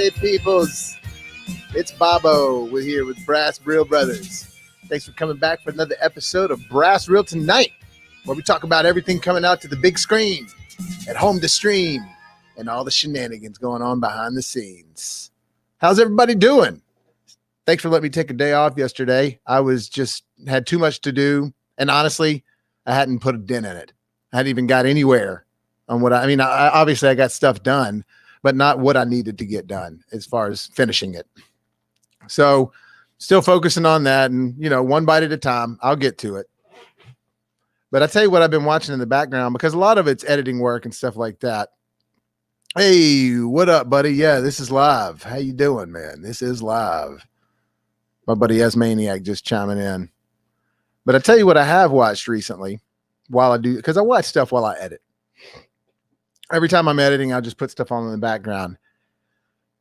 Hey, peoples. It's Bobo. We're here with BrassReel Brothers. Thanks for coming back for another episode of BrassReel Tonight, where we talk about everything coming out to the big screen, at home to stream, and all the shenanigans going on behind the scenes. How's everybody doing? Thanks for letting me take a day off yesterday. I had too much to do, and honestly, I hadn't put a dent in it. I hadn't even got anywhere on what I obviously I got stuff done, but not what I needed to get done as far as finishing it. So still focusing on that, and one bite at a time. I'll get to it. But I tell you what I've been watching in the background, because a lot of it's editing work and stuff like that. Hey, what up, buddy? Yeah, this is live. How you doing, man? This is live. My buddy S Maniac just chiming in. But I tell you what I have watched recently while I do, because I watch stuff while I edit. Every time I'm editing, I'll just put stuff on in the background.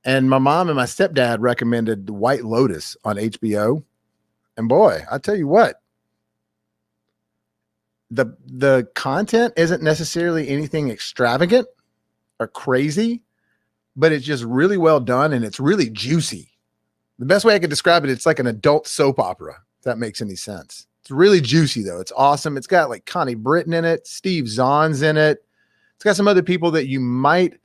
And my mom and my stepdad recommended White Lotus on HBO. And boy, I tell you what, the content isn't necessarily anything extravagant or crazy, but it's just really well done and it's really juicy. The best way I could describe it, it's like an adult soap opera, if that makes any sense. It's really juicy, though. It's awesome. It's got like Connie Britton in it. Steve Zahn's in it. It's got some other people that you might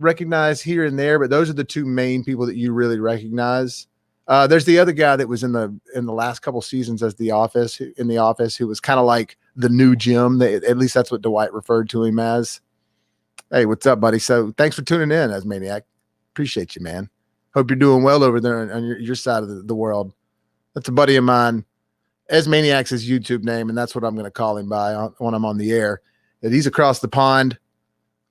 recognize here and there, but those are the two main people that you really recognize. There's the other guy that was in the last couple seasons as in the office, who was kind of like the new Jim. At least that's what Dwight referred to him as. Hey, what's up, buddy? So thanks for tuning in, as Maniac. Appreciate you, man. Hope you're doing well over there on your side of the world. That's a buddy of mine. As Maniac's his YouTube name, and that's what I'm going to call him by when I'm on the air. That he's across the pond,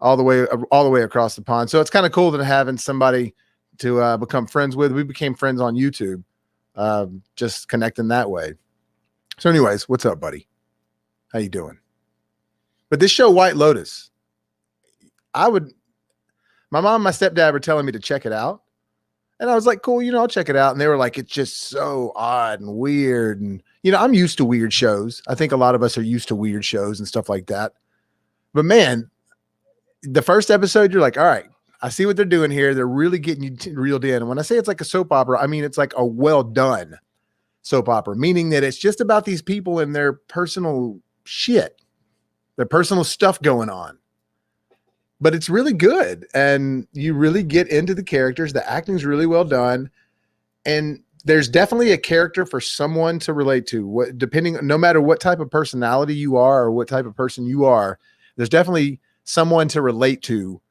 all the way across the pond. So it's kind of cool to having somebody to become friends with. We became friends on YouTube, just connecting that way. So anyways, what's up, buddy? How you doing? But this show, White Lotus, my mom and my stepdad were telling me to check it out. And I was like, cool, I'll check it out. And they were like, it's just so odd and weird. And, I'm used to weird shows. I think a lot of us are used to weird shows and stuff like that. But man, the first episode, you're like, all right, I see what they're doing here. They're really getting you reeled in. And when I say it's like a soap opera, I mean, it's like a well done soap opera, meaning that it's just about these people and their personal shit, their personal stuff going on. But it's really good, and you really get into the characters. The acting's really well done, and there's definitely a character for someone to relate to. No matter what type of personality you are or what type of person you are, there's definitely someone to relate to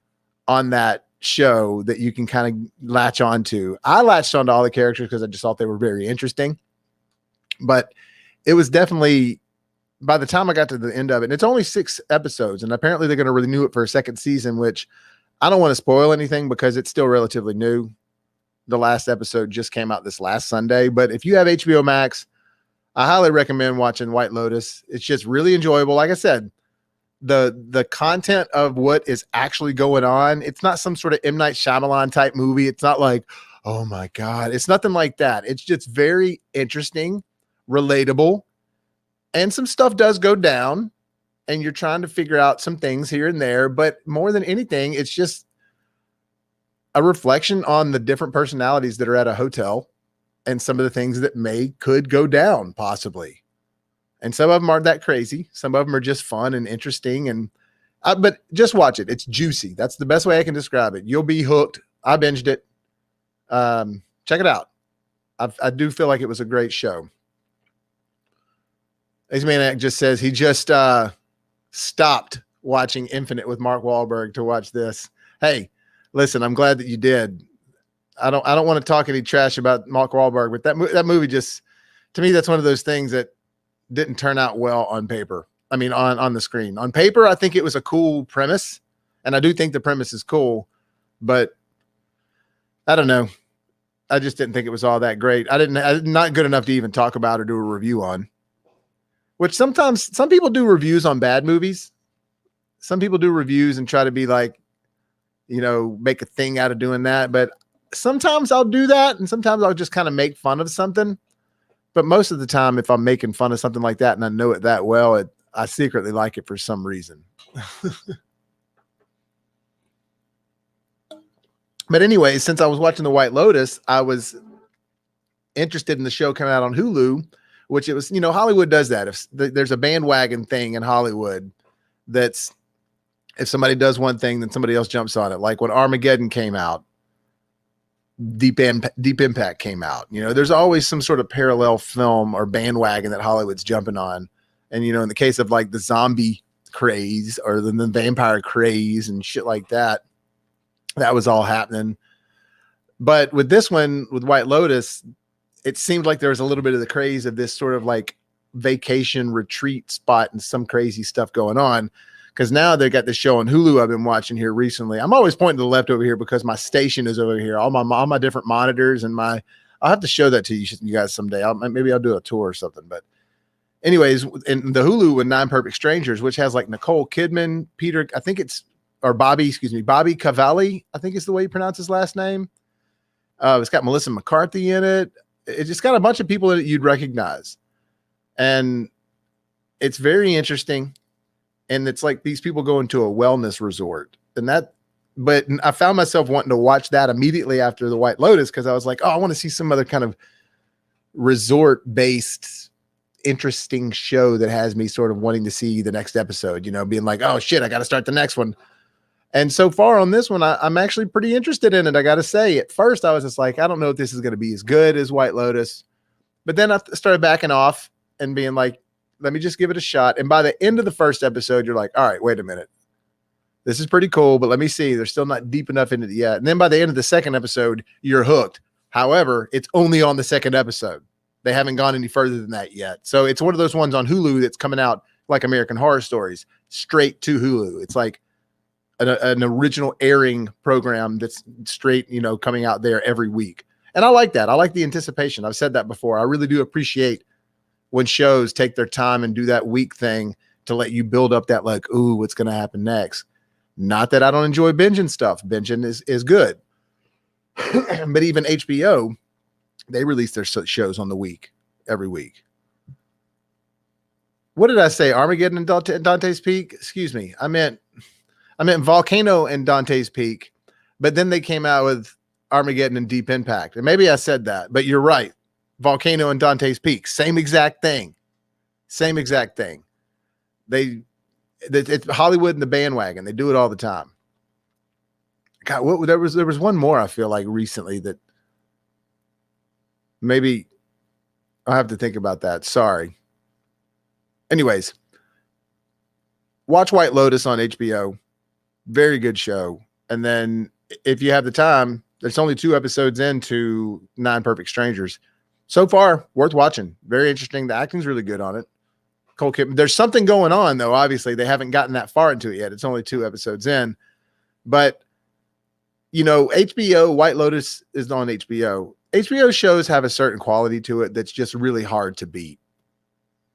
on that show that you can kind of latch onto. I latched onto all the characters because I just thought they were very interesting, but it was definitely, by the time I got to the end of it, and it's only 6 episodes, and apparently they're going to renew it for a second season, which I don't want to spoil anything because it's still relatively new. The last episode just came out this last Sunday, but if you have HBO Max, I highly recommend watching White Lotus. It's just really enjoyable. Like I said, the content of what is actually going on, it's not some sort of M. Night Shyamalan type movie. It's not like, oh my God, it's nothing like that. It's just very interesting, relatable. And some stuff does go down, and you're trying to figure out some things here and there. But more than anything, it's just a reflection on the different personalities that are at a hotel and some of the things that could go down possibly. And some of them aren't that crazy. Some of them are just fun and interesting. But just watch it. It's juicy. That's the best way I can describe it. You'll be hooked. I binged it. Check it out. I do feel like it was a great show. X-Maniac just says he just stopped watching Infinite with Mark Wahlberg to watch this. Hey, listen, I'm glad that you did. I don't want to talk any trash about Mark Wahlberg, but that movie just, to me, that's one of those things that didn't turn out well on paper. I mean, on the screen. On paper, I think it was a cool premise, and I do think the premise is cool, but I don't know. I just didn't think it was all that great. Not good enough to even talk about or do a review on. Which sometimes some people do reviews on bad movies. Some people do reviews and try to be like, make a thing out of doing that. But sometimes I'll do that, and sometimes I'll just kind of make fun of something. But most of the time, if I'm making fun of something like that and I know it that well, I secretly like it for some reason. But anyway, since I was watching The White Lotus, I was interested in the show coming out on Hulu, which it was, Hollywood does that. If there's a bandwagon thing in Hollywood, that's if somebody does one thing, then somebody else jumps on it. Like when Armageddon came out, Deep Impact came out. There's always some sort of parallel film or bandwagon that Hollywood's jumping on. And, in the case of like the zombie craze or the vampire craze and shit like that, that was all happening. But with this one, with White Lotus, it seemed like there was a little bit of the craze of this sort of like vacation retreat spot and some crazy stuff going on. Because now they got this show on Hulu I've been watching here recently. I'm always pointing to the left over here because my station is over here. All my different monitors and I'll have to show that to you guys someday. Maybe I'll do a tour or something. But anyways, in the Hulu with Nine Perfect Strangers, which has like Nicole Kidman, Bobby Cavalli, I think is the way you pronounce his last name. It's got Melissa McCarthy in it. It just got a bunch of people that you'd recognize. And it's very interesting. And it's like these people go into a wellness resort but I found myself wanting to watch that immediately after The White Lotus. Cause I was like, oh, I want to see some other kind of resort based, interesting show that has me sort of wanting to see the next episode, being like, oh shit, I got to start the next one. And so far on this one, I'm actually pretty interested in it. I got to say, at first I was just like, I don't know if this is going to be as good as White Lotus, but then I started backing off and being like, let me just give it a shot. And by the end of the first episode, you're like, all right, wait a minute. This is pretty cool, but let me see. They're still not deep enough into it yet. And then by the end of the second episode, you're hooked. However, it's only on the second episode. They haven't gone any further than that yet. So it's one of those ones on Hulu that's coming out like American Horror Stories, straight to Hulu. It's like an original airing program that's straight, coming out there every week. And I like that. I like the anticipation. I've said that before. I really do appreciate when shows take their time and do that week thing to let you build up that like, ooh, what's going to happen next? Not that I don't enjoy binging stuff. Binging is good. But even HBO, they release their shows on the week, every week. What did I say? Armageddon and Dante's Peak? Excuse me. I meant Volcano and Dante's Peak, but then they came out with Armageddon and Deep Impact. And maybe I said that, but you're right. Volcano and Dante's Peak, same exact thing. It's Hollywood and the bandwagon. They do it all the time. God, there was one more I feel like recently that maybe I'll have to think about that. Sorry. Anyways, watch White Lotus on HBO. Very good show. And then if you have the time, there's only 2 episodes into Nine Perfect Strangers. So far, worth watching. Very interesting. The acting's really good on it. Cole Kidman. There's something going on, though. Obviously, they haven't gotten that far into it yet. It's only 2 episodes in. But, HBO, White Lotus is on HBO. HBO shows have a certain quality to it that's just really hard to beat.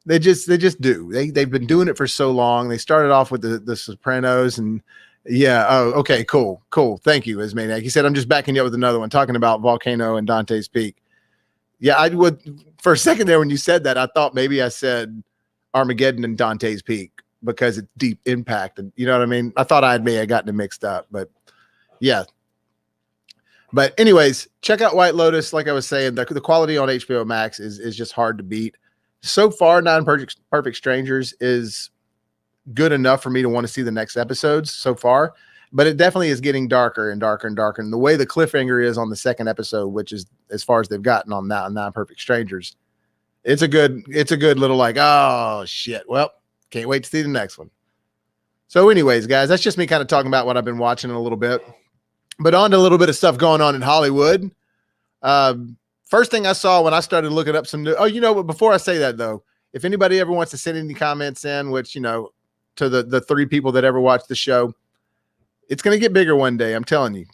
They just do. They've been doing it for so long. They started off with the Sopranos and yeah. Oh, okay, cool. Thank you, Ismaniac. He said, I'm just backing you up with another one, talking about Volcano and Dante's Peak. Yeah, I would. For a second there, when you said that, I thought maybe I said Armageddon and Dante's Peak because it's Deep Impact, and you know what I mean. I thought I may have gotten it mixed up, but yeah. But anyways, check out White Lotus. Like I was saying, the quality on HBO Max is just hard to beat. So far, Nine Perfect Strangers is good enough for me to want to see the next episodes so far, but it definitely is getting darker and darker and darker. And the way the cliffhanger is on the second episode, which is as far as they've gotten on that Nine Perfect Strangers, it's a good little like, oh shit. Well, can't wait to see the next one. So anyways, guys, that's just me kind of talking about what I've been watching a little bit, but on to a little bit of stuff going on in Hollywood. First thing I saw when I started looking up some new, but before I say that though, if anybody ever wants to send any comments in, which, to the 3 people that ever watch the show, it's going to get bigger one day. I'm telling you,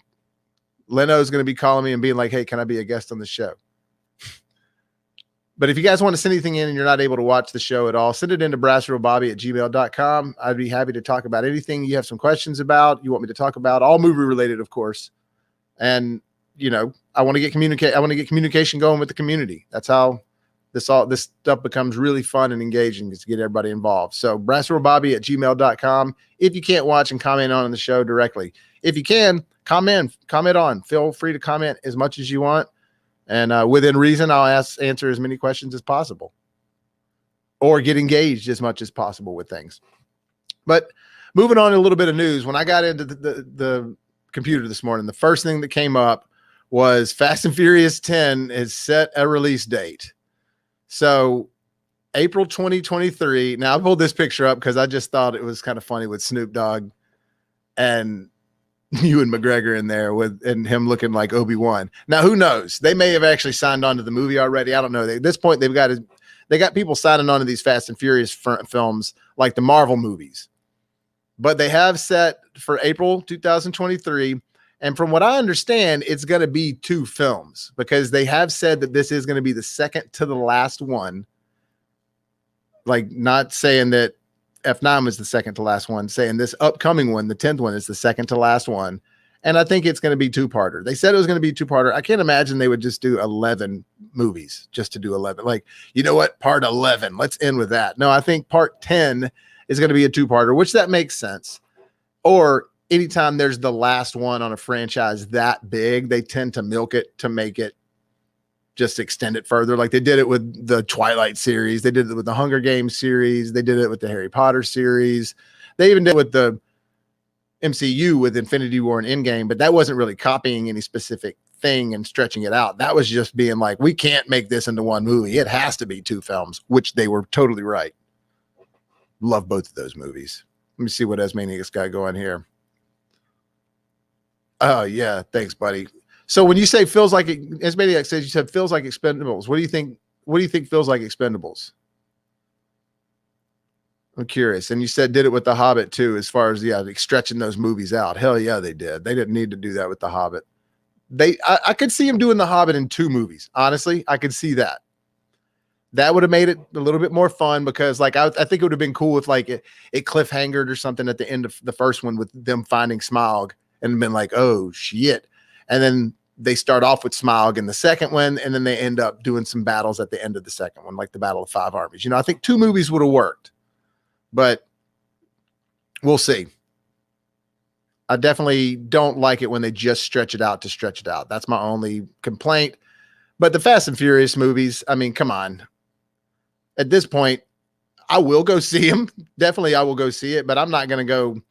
Leno's going to be calling me and being like, hey, can I be a guest on the show? But if you guys want to send anything in and you're not able to watch the show at all, send it into BrassReelBobby@gmail.com. I'd be happy to talk about anything you have some questions about, you want me to talk about, all movie related, of course. And, I want to get communication going with the community. That's how this stuff becomes really fun and engaging to get everybody involved. So brassreelbobby@gmail.com. If you can't watch and comment on the show directly, if you can, comment on. Feel free to comment as much as you want. And within reason, I'll answer as many questions as possible or get engaged as much as possible with things. But moving on to a little bit of news. When I got into the computer this morning, the first thing that came up was Fast and Furious 10 is set a release date. So April 2023. Now I pulled this picture up because I just thought it was kind of funny with Snoop Dogg and Ewan McGregor in there and him looking like Obi-Wan. Now, who knows? They may have actually signed on to the movie already. I don't know. At this point, they got people signing on to these Fast and Furious films like the Marvel movies. But they have set for April 2023. And from what I understand, it's going to be 2 films because they have said that this is going to be the second to the last one. Like, not saying that F9 was the second to last one, saying this upcoming one, the 10th one, is the second to last one. And I think it's going to be 2-parter. They said it was going to be 2-parter. I can't imagine they would just do 11 movies just to do 11. Like, you know what? Part 11. Let's end with that. No, I think part 10 is going to be a 2-parter, which that makes sense. Or anytime there's the last one on a franchise that big, they tend to milk it to make it just extend it further. Like they did it with the Twilight series. They did it with the Hunger Games series. They did it with the Harry Potter series. They even did it with the MCU with Infinity War and Endgame, but that wasn't really copying any specific thing and stretching it out. That was just being like, we can't make this into one movie. It has to be 2 films, which they were totally right. Love both of those movies. Let me see what Asmaniacs got going here. Oh yeah. Thanks, buddy. So when you say feels like it, Asmaniac says you said feels like Expendables. What do you think? What do you think feels like Expendables? I'm curious. And you said did it with The Hobbit too, as far as like stretching those movies out. Hell yeah, they did. They didn't need to do that with The Hobbit. I could see him doing The Hobbit in 2 movies. Honestly, I could see that. That would have made it a little bit more fun because like I think it would have been cool if like it cliffhangered or something at the end of the first one with them finding Smaug and been like, oh shit. And then they start off with Smaug in the second one, and then they end up doing some battles at the end of the second one, like the Battle of 5 Armies. You know, I think 2 movies would have worked, but we'll see. I definitely don't like it when they just stretch it out to stretch it out. That's my only complaint. But the Fast and Furious movies, I mean, come on. At this point, I will go see them. Definitely, I will go see it, but I'm not going to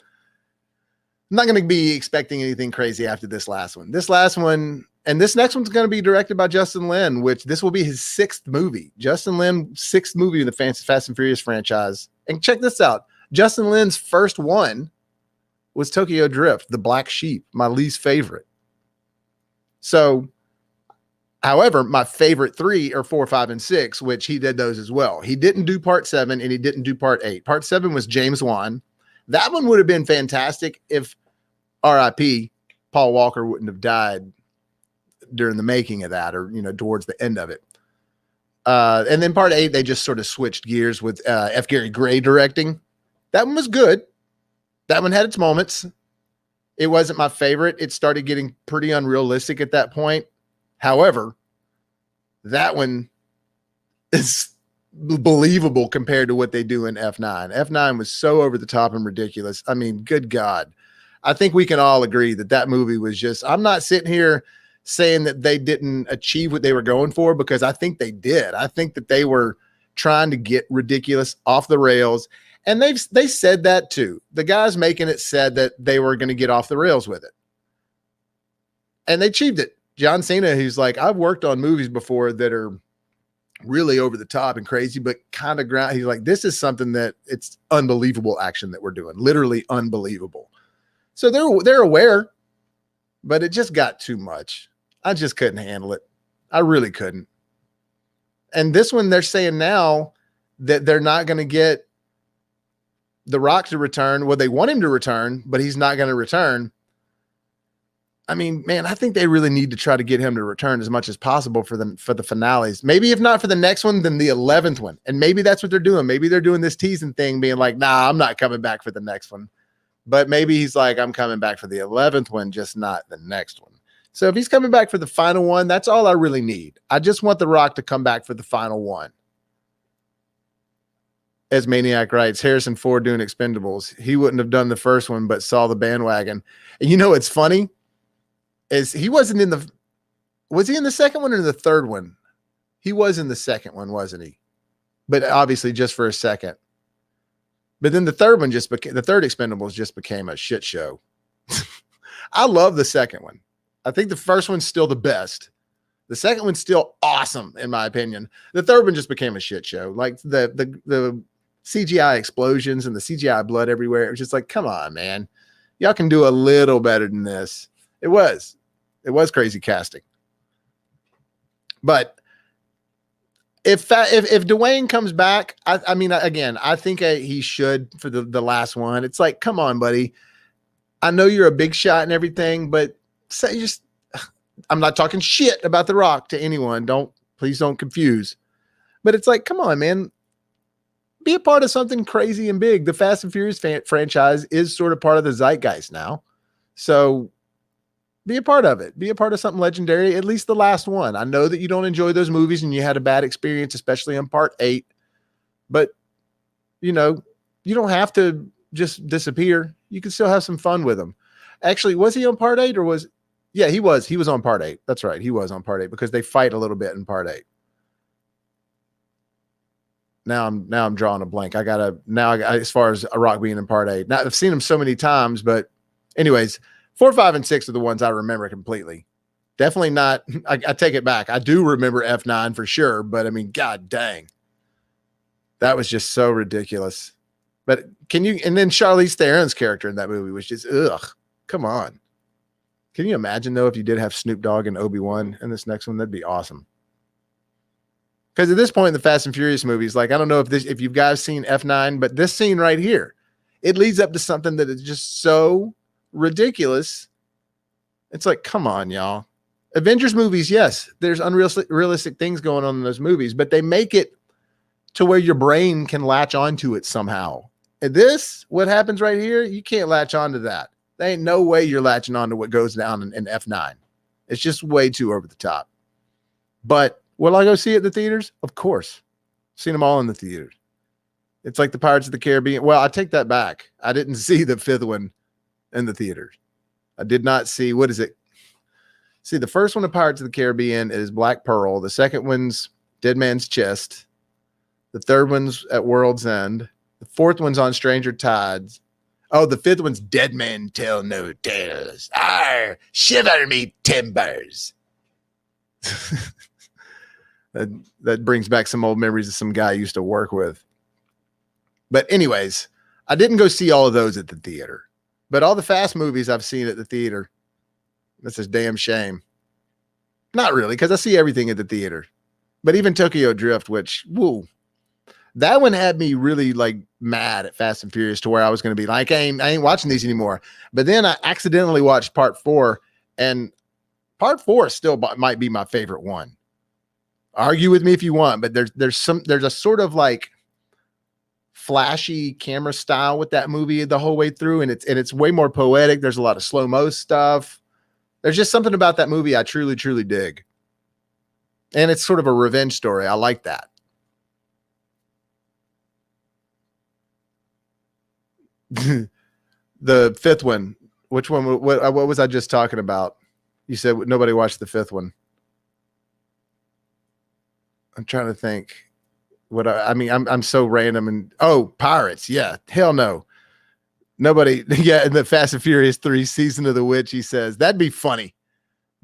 be expecting anything crazy after this last one. This last one, and this next one's going to be directed by Justin Lin, which this will be his 6th movie. Justin Lin's 6th movie in the Fast and Furious franchise. And check this out. Justin Lin's first one was Tokyo Drift, The Black Sheep, my least favorite. So, however, my favorite 3 are 4, 5, and 6, which he did those as well. He didn't do part 7 and he didn't do part 8. Part 7 was James Wan. That one would have been fantastic if RIP Paul Walker wouldn't have died during the making of that, or, you know, towards the end of it. And then part 8, they just sort of switched gears with F. Gary Gray directing. That one was good. That one had its moments. It wasn't my favorite. It started getting pretty unrealistic at that point. However, that one is believable compared to what they do in F9. F9 was so over the top and ridiculous. I mean, good God. I think we can all agree that that movie was just, I'm not sitting here saying that they didn't achieve what they were going for, because I think they did. I think that they were trying to get ridiculous off the rails. And they said that too. The guys making it said that they were going to get off the rails with it. And they achieved it. John Cena, who's like, I've worked on movies before that are really over the top and crazy, but kind of ground. He's like, this is something that it's unbelievable action that we're doing. Literally unbelievable. So they're aware, but it just got too much. I just couldn't handle it. I really couldn't. And this one, they're saying now that they're not going to get The Rock to return. Well, they want him to return, but he's not going to return. I mean, man, I think they really need to try to get him to return as much as possible for the finales. Maybe if not for the next one, then the 11th one. And maybe that's what they're doing. Maybe they're doing this teasing thing, being like, nah, I'm not coming back for the next one. But maybe he's like, I'm coming back for the 11th one, just not the next one. So if he's coming back for the final one, that's all I really need. I just want The Rock to come back for the final one. As Maniac writes, Harrison Ford doing Expendables. He wouldn't have done the first one, but saw the bandwagon. And you know what's funny? Is he wasn't in the... Was he in the second one or the third one? He was in the second one, wasn't he? But obviously just for a second. But then the third one just became... The third Expendables just became a shit show. I love the second one. I think the first one's still the best. The second one's still awesome, in my opinion. The third one just became a shit show. Like the CGI explosions and the CGI blood everywhere. It was just like, come on, man. Y'all can do a little better than this. It was crazy casting. But if Dwayne comes back, I mean, again, I think he should for the last one. It's like, come on, buddy. I know you're a big shot and everything, but I'm not talking shit about The Rock to anyone. Please don't confuse. But it's like, come on, man. Be a part of something crazy and big. The Fast and Furious franchise is sort of part of the zeitgeist now. So be a part of it. Be a part of something legendary, at least the last one. I know that you don't enjoy those movies and you had a bad experience, especially on part 8. But, you know, you don't have to just disappear. You can still have some fun with them. Actually, was he on part 8 or was... Yeah, he was. He was on part 8. That's right. He was on part 8 because they fight a little bit in part 8. Now I'm drawing a blank. As far as a Rock being in part 8. Now I've seen him so many times, but anyways, 4, 5, and 6 are the ones I remember completely. Definitely not. I take it back. I do remember F9 for sure, but I mean, god dang, that was just so ridiculous. But and then Charlize Theron's character in that movie was just ugh. Come on. Can you imagine though if you did have Snoop Dogg and Obi-Wan in this next one? That'd be awesome. Because at this point in the Fast and Furious movies, like, I don't know if you guys seen F9, but this scene right here, it leads up to something that is just so ridiculous. It's like, come on, y'all. Avengers movies, yes, there's unrealistic things going on in those movies, but they make it to where your brain can latch onto it somehow. And this, what happens right here, you can't latch onto that. There ain't no way you're latching onto what goes down in F9. It's just way too over the top. But will I go see it in the theaters? Of course. Seen them all in the theaters. It's like the Pirates of the Caribbean. Well, I take that back. I didn't see the 5th one in the theaters. I did not see, what is it? See, the first one of Pirates of the Caribbean is Black Pearl. The second one's Dead Man's Chest. The third one's at World's End. The fourth one's on Stranger Tides. Oh, the 5th one's Dead Men Tell No Tales. Arr, shiver me timbers. That brings back some old memories of some guy I used to work with. But anyways, I didn't go see all of those at the theater. But all the Fast movies I've seen at the theater. That's a damn shame. Not really, because I see everything at the theater. But even Tokyo Drift, which, woo, that one had me really like mad at Fast and Furious to where I was going to be like, I ain't watching these anymore. But then I accidentally watched part 4, and part 4 still might be my favorite one. Argue with me if you want, but there's a sort of like flashy camera style with that movie the whole way through, and it's way more poetic. There's a lot of slow-mo stuff. There's just something about that movie I truly, truly dig. And it's sort of a revenge story. I like that. The 5th one. Which one? What was I just talking about? You said nobody watched the 5th one. I'm trying to think. I'm so random. And Pirates. Yeah, hell no. Nobody. Yeah, in the Fast and Furious 3 Season of the Witch, he says that'd be funny.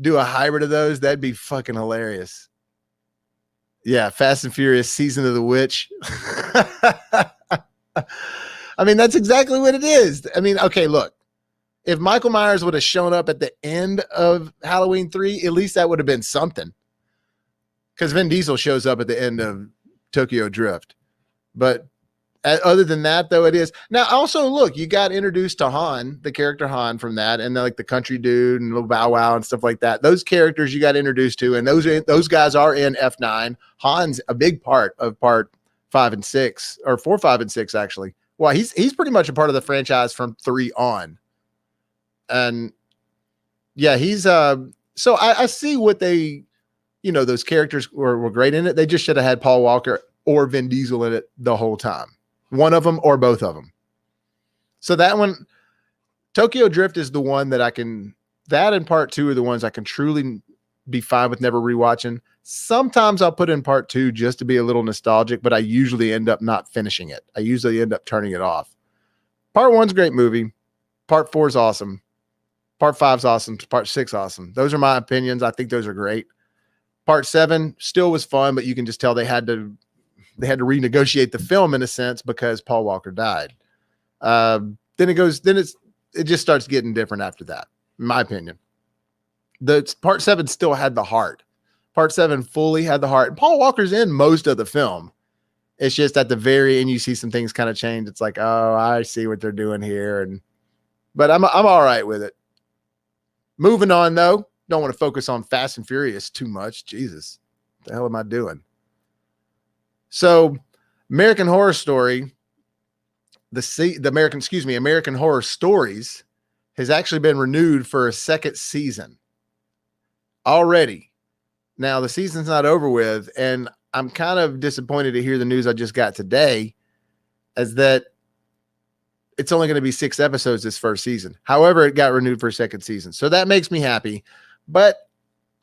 Do a hybrid of those. That'd be fucking hilarious. Yeah, Fast and Furious Season of the Witch. I mean, that's exactly what it is. I mean, okay, look. If Michael Myers would have shown up at the end of Halloween 3, at least that would have been something. Because Vin Diesel shows up at the end of Tokyo Drift. But other than that, though, it is. Now, also, look, you got introduced to Han, the character Han from that, and like the country dude and little Bow Wow and stuff like that. Those characters you got introduced to, and those guys are in F9. Han's a big part of part 5 and 6, or 4, 5, and 6, actually. Well, he's pretty much a part of the franchise from 3 on. And yeah, he's So I see what they, those characters were great in it. They just should have had Paul Walker or Vin Diesel in it the whole time. One of them or both of them. So that one, Tokyo Drift is the one that that and part 2 are the ones I can truly be fine with never rewatching. Sometimes I'll put in part 2 just to be a little nostalgic, but I usually end up not finishing it. I usually end up turning it off. Part 1's a great movie. Part 4 is awesome. Part 5's awesome. Part 6 awesome. Those are my opinions. I think those are great. Part 7 still was fun, but you can just tell they had to renegotiate the film in a sense because Paul Walker died. Then it just starts getting different after that, in my opinion. The part 7 still had the heart. Part 7 fully had the heart. And Paul Walker's in most of the film. It's just at the very end, you see some things kind of change. It's like, oh, I see what they're doing here. But I'm all right with it. Moving on, though. Don't want to focus on Fast and Furious too much. Jesus, what the hell am I doing? So, American Horror Story, American Horror Stories has actually been renewed for a second season already. Now, the season's not over with, and I'm kind of disappointed to hear the news I just got today, as that it's only going to be 6 episodes this first season. However, it got renewed for a second season. So that makes me happy. But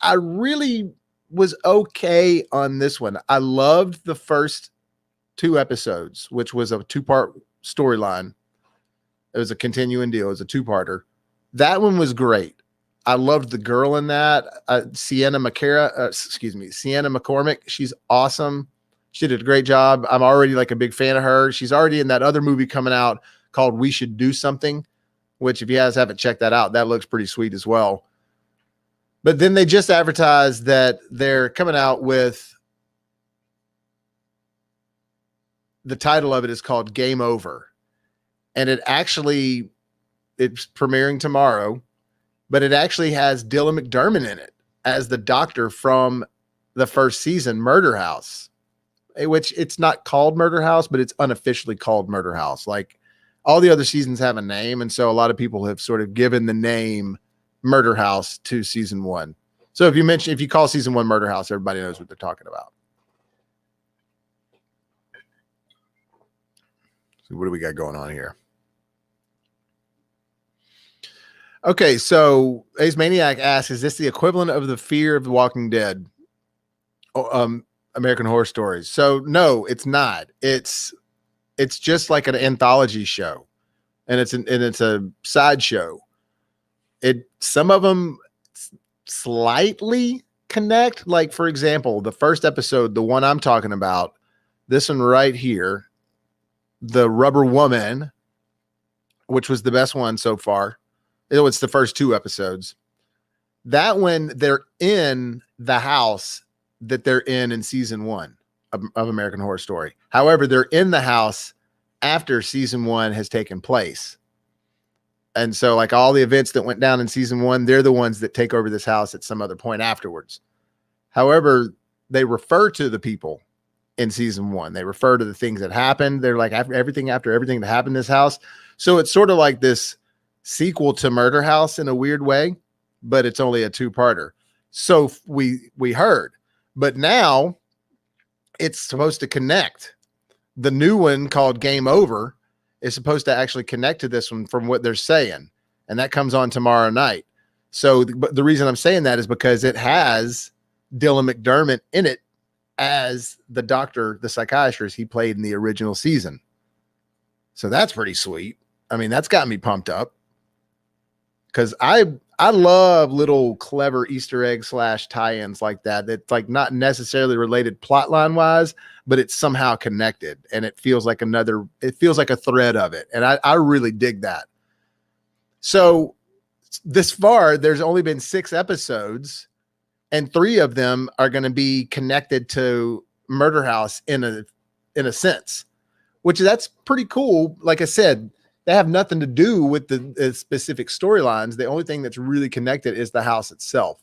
I really was okay on this one. I loved the first 2 episodes, which was a 2-part storyline. It was a continuing deal. It was a 2-parter. That one was great. I loved the girl in that. Sienna McCormick. She's awesome. She did a great job. I'm already like a big fan of her. She's already in that other movie coming out called We Should Do Something, which if you guys haven't checked that out, that looks pretty sweet as well. But then they just advertised that they're coming out with, the title of it is called Game Over. And it's premiering tomorrow, but it actually has Dylan McDermott in it as the doctor from the first season, Murder House, which it's not called Murder House, but it's unofficially called Murder House. Like all the other seasons have a name. And so a lot of people have sort of given the name Murder House to season 1. So if you call season 1 Murder House, everybody knows what they're talking about. So what do we got going on here? Okay, so Ace Maniac asks, is this the equivalent of the Fear of the Walking Dead? American Horror Stories. So no, it's not. It's just like an anthology show, and it's a sideshow. Some of them slightly connect. Like for example, the first episode, the one I'm talking about, this one right here, the Rubber Woman, which was the best one so far. It's the first 2 episodes. That one, they're in the house that they're in season 1 of American Horror Story. However, they're in the house after season 1 has taken place. And so like all the events that went down in season 1, they're the ones that take over this house at some other point afterwards. However, they refer to the people in season 1. They refer to the things that happened. They're like after everything that happened in this house. So it's sort of like this sequel to Murder House in a weird way, but it's only a 2-parter. So we heard, but now it's supposed to connect. The new one called Game Over is supposed to actually connect to this one from what they're saying. And that comes on tomorrow night. So the reason I'm saying that is because it has Dylan McDermott in it as the doctor, the psychiatrist he played in the original season. So that's pretty sweet. I mean, that's got me pumped up. Because I love little clever Easter egg / tie-ins like that. That's like not necessarily related plotline wise, but it's somehow connected, and it feels like a thread of it. And I really dig that. So this far, there's only been 6 episodes, and 3 of them are going to be connected to Murder House in a sense, which that's pretty cool. Like I said, they have nothing to do with the specific storylines. The only thing that's really connected is the house itself.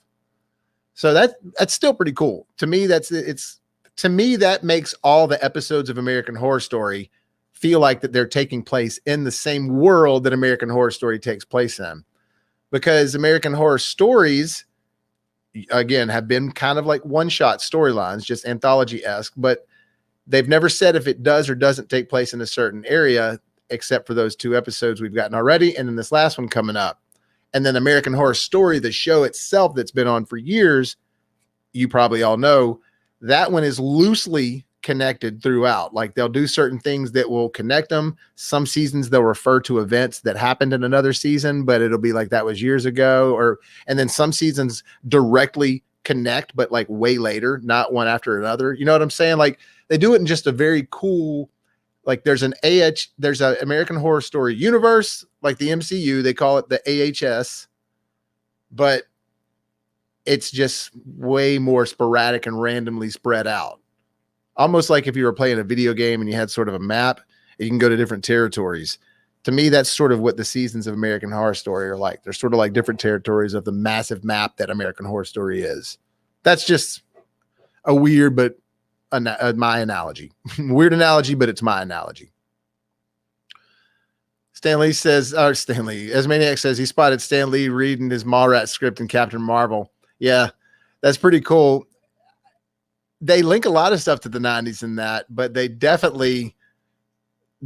So that's still pretty cool. To me, that makes all the episodes of American Horror Story feel like that they're taking place in the same world that American Horror Story takes place in. Because American Horror Stories again, have been kind of like one-shot storylines, just anthology-esque, but they've never said if it does or doesn't take place in a certain area, except for those 2 episodes we've gotten already, and then this last one coming up. And then American Horror Story, the show itself that's been on for years, you probably all know, that one is loosely connected throughout. Like they'll do certain things that will connect them. Some seasons they'll refer to events that happened in another season, but it'll be like that was years ago. And then some seasons directly connect, but like way later, not one after another. You know what I'm saying? Like they do it in just a very cool, like there's an American Horror Story universe, like the MCU, they call it the AHS, but it's just way more sporadic and randomly spread out. Almost like if you were playing a video game and you had sort of a map, and you can go to different territories. To me, that's sort of what the seasons of American Horror Story are like. They're sort of like different territories of the massive map that American Horror Story is. That's just a weird, but my analogy. Weird analogy, but it's my analogy. Stanley says, Asmaniac says he spotted Stan Lee reading his Mallrats script in Captain Marvel. Yeah, that's pretty cool. They link a lot of stuff to the 90s in that, but they definitely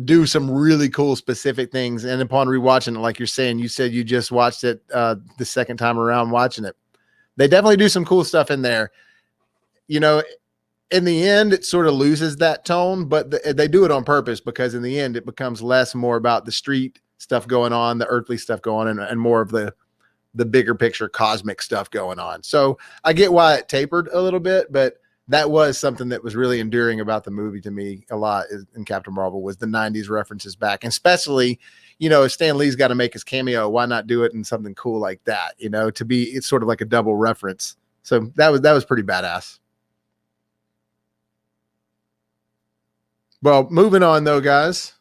do some really cool specific things. And upon rewatching it, like you're saying, you said you just watched it the second time around watching it. They definitely do some cool stuff in there. You know, in the end, it sort of loses that tone, but they do it on purpose because in the end, it becomes less more about the street stuff going on, the earthly stuff going on, and more of the bigger picture cosmic stuff going on. So I get why it tapered a little bit, but that was something that was really endearing about the movie to me a lot in Captain Marvel was the 90s references back. And especially, you know, if Stan Lee's got to make his cameo, why not do it in something cool like that, you know, it's sort of like a double reference. So that was pretty badass. Well, moving on though, guys.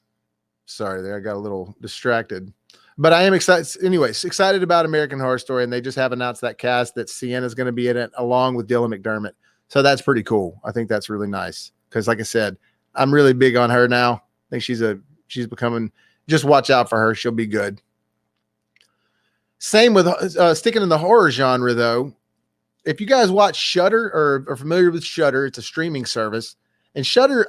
Sorry there, I got a little distracted. But I am excited. Anyways, excited about American Horror Story, and they just have announced that cast that Sienna's going to be in it along with Dylan McDermott. So that's pretty cool. I think that's really nice because, like I said, I'm really big on her now. I think she's becoming. Just watch out for her; she'll be good. Same with sticking in the horror genre, though. If you guys watch Shudder or are familiar with Shudder, it's a streaming service, and Shudder,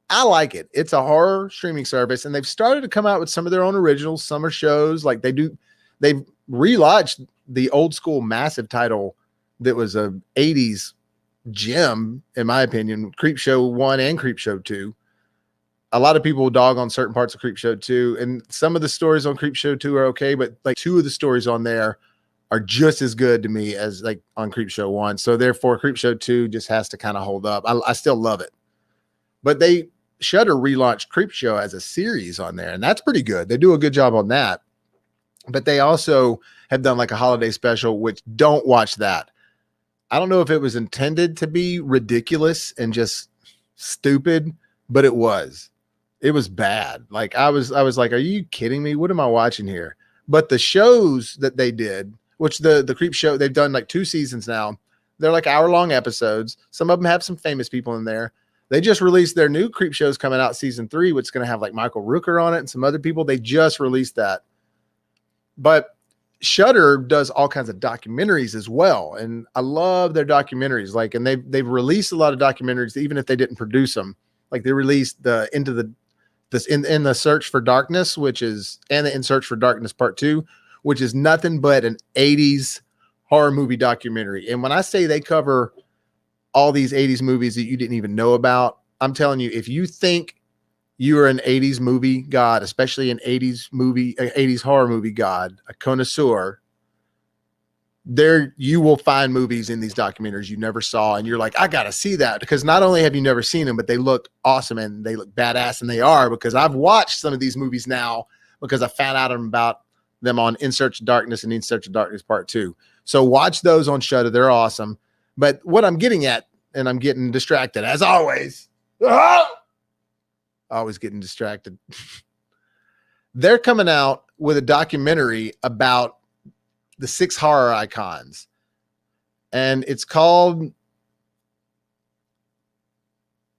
I like it. It's a horror streaming service, and they've started to come out with some of their own original summer shows. Like they've relaunched the old school massive title that was a 80s gem, in my opinion, Creepshow 1 and Creepshow 2. A lot of people dog on certain parts of Creepshow 2, and some of the stories on Creepshow 2 are okay, but like 2 of the stories on there are just as good to me as like on Creepshow 1. So therefore, Creepshow 2 just has to kind of hold up. I still love it. But Shudder relaunched Creepshow as a series on there, and that's pretty good. They do a good job on that. But they also have done like a holiday special, which don't watch that. I don't know if it was intended to be ridiculous and just stupid, but it was. It was bad. Like I was like, are you kidding me? What am I watching here? But the shows that they did, which the Creep Show, they've done like 2 seasons now. They're like hour-long episodes. Some of them have some famous people in there. They just released their new Creep Shows coming out season 3, which is going to have like Michael Rooker on it and some other people. They just released that. But Shudder does all kinds of documentaries as well, and I love their documentaries. Like, and they've released a lot of documentaries, even if they didn't produce them. Like they released In the Search for Darkness, and the In Search for Darkness Part 2, which is nothing but an 80s horror movie documentary. And when I say they cover all these 80s movies that you didn't even know about, I'm telling you, if you think you are an 80s movie god, especially an 80s horror movie god, a connoisseur, there you will find movies in these documentaries you never saw, and you're like, I gotta see that, because not only have you never seen them, but they look awesome and they look badass, and they are, because I've watched some of these movies now because I found out about them on In Search of Darkness and In Search of Darkness Part 2. So watch those on Shudder. They're awesome. But what I'm getting at, and I'm getting distracted as always. Always getting distracted. They're coming out with a documentary about the 6 horror icons. And it's called,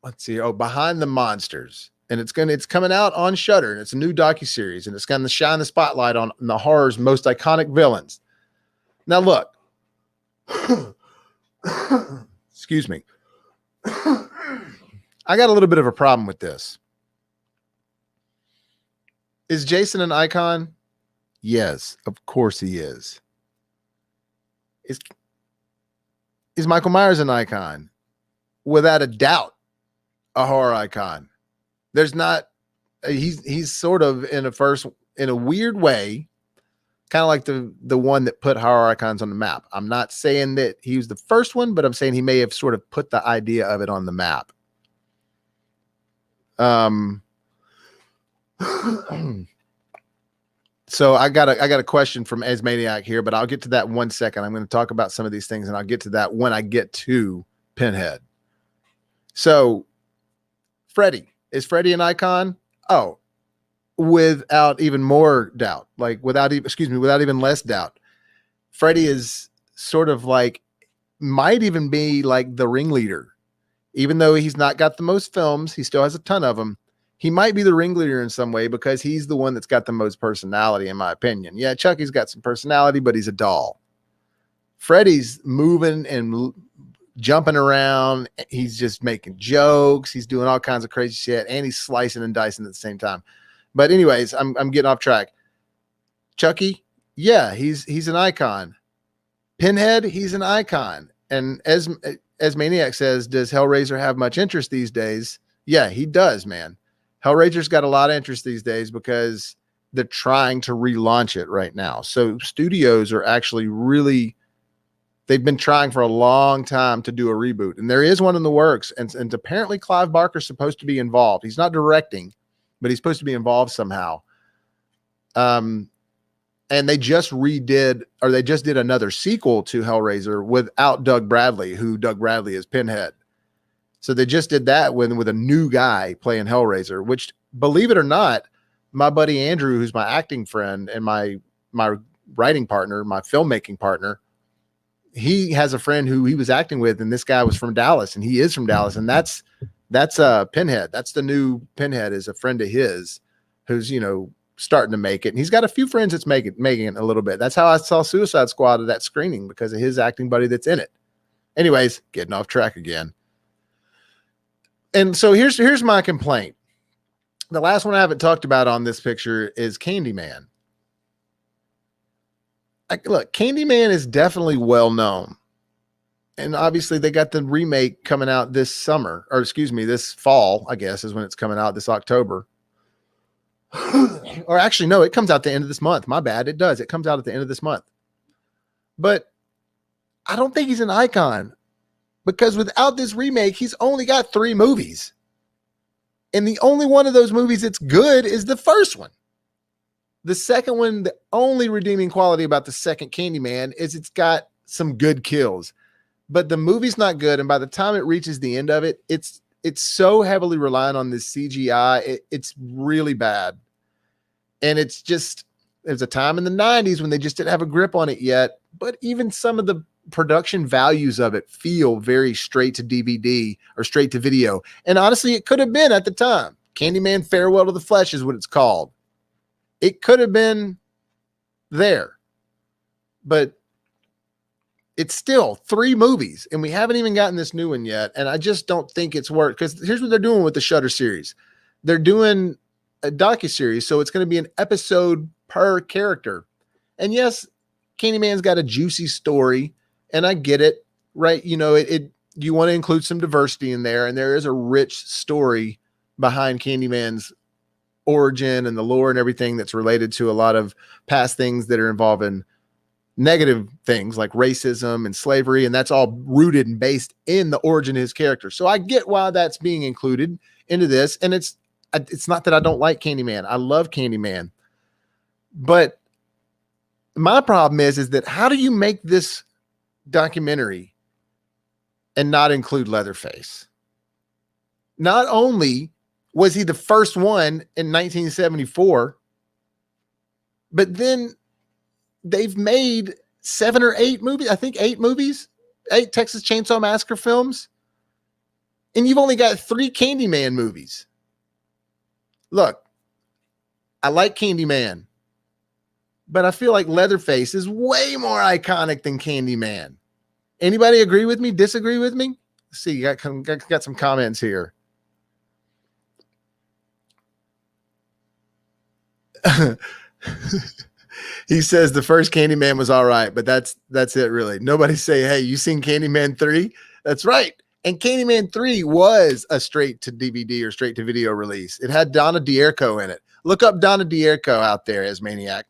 Behind the Monsters. And it's coming out on Shudder, and it's a new docuseries, and it's going to shine the spotlight on the horror's most iconic villains. Now look, Excuse me. I got a little bit of a problem with this. Is Jason an icon? Yes, of course he is. Is Michael Myers an icon? Without a doubt, a horror icon. There's not, he's sort of in a weird way, kind of like the one that put horror icons on the map. I'm not saying that he was the first one, but I'm saying he may have sort of put the idea of it on the map. So I got a question from Esmaniac here, but I'll get to that in 1 second. I'm going to talk about some of these things, and I'll get to that when I get to Pinhead. So Freddy, is Freddy an icon? Oh, without even more doubt, like without even less doubt. Freddy is sort of like, might even be like the ringleader. Even though he's not got the most films, he still has a ton of them. He might be the ringleader in some way because he's the one that's got the most personality, in my opinion. Yeah, Chucky's got some personality, but he's a doll. Freddy's moving and jumping around. He's just making jokes. He's doing all kinds of crazy shit, and he's slicing and dicing at the same time. But anyways, I'm getting off track. Chucky, yeah, he's an icon. Pinhead, he's an icon. And as Maniac says, does Hellraiser have much interest these days? Yeah, he does, man. Hellraiser's got a lot of interest these days because they're trying to relaunch it right now. So studios are actually really, they've been trying for a long time to do a reboot, and there is one in the works. And apparently Clive Barker's supposed to be involved. He's not directing, but he's supposed to be involved somehow. And they just did another sequel to Hellraiser without Doug Bradley, who Doug Bradley is Pinhead. So they just did that with a new guy playing Hellraiser, which, believe it or not, my buddy Andrew, who's my acting friend and my writing partner, my filmmaking partner, he has a friend who he was acting with, and this guy was from Dallas, and he is from Dallas, and that's Pinhead. That's the new Pinhead, is a friend of his who's, starting to make it. And he's got a few friends that's making it a little bit. That's how I saw Suicide Squad at that screening, because of his acting buddy that's in it. Anyways, getting off track again. And so here's my complaint. The last one I haven't talked about on this picture is Candyman. Look, Candyman is definitely well known. And obviously they got the remake coming out this summer, or this fall, I guess, is when it's coming out, this October. Or actually, no, it comes out the end of this month. My bad. It does. It comes out at the end of this month. But I don't think he's an icon, because without this remake, he's only got 3 movies. And the only one of those movies that's good is the first one. The second one, the only redeeming quality about the second Candyman is it's got some good kills. But the movie's not good, and by the time it reaches the end of it, it's so heavily reliant on this CGI. It's really bad. And it's just, there's a time in the 90s when they just didn't have a grip on it yet. But even some of the production values of it feel very straight to DVD or straight to video. And honestly, it could have been at the time. Candyman Farewell to the Flesh is what it's called. It could have been there. But it's still 3 movies, and we haven't even gotten this new one yet. And I just don't think it's worked, because here's what they're doing with the Shudder series. They're doing a docuseries, so it's going to be an episode per character. And yes, Candyman's got a juicy story, and I get it, right? You want to include some diversity in there, and there is a rich story behind Candyman's origin and the lore and everything that's related to a lot of past things that are involving negative things like racism and slavery, and that's all rooted and based in the origin of his character. So I get why that's being included into this, and it's not that I don't like Candyman. I love Candyman. But my problem is that how do you make this documentary and not include Leatherface? Not only was he the first one in 1974, but then they've made 7 or 8 movies. I think 8 movies, 8 Texas Chainsaw Massacre films. And you've only got 3 Candyman movies. Look, I like Candyman, but I feel like Leatherface is way more iconic than Candyman. Anybody agree with me? Disagree with me? Let's see, got some comments here. He says the first Candyman was all right, but that's it really. Nobody say, hey, you seen Candyman 3? That's right. And Candyman 3 was a straight to DVD or straight to video release. It had Donna D'Erco in it. Look up Donna D'Erco out there as Maniac.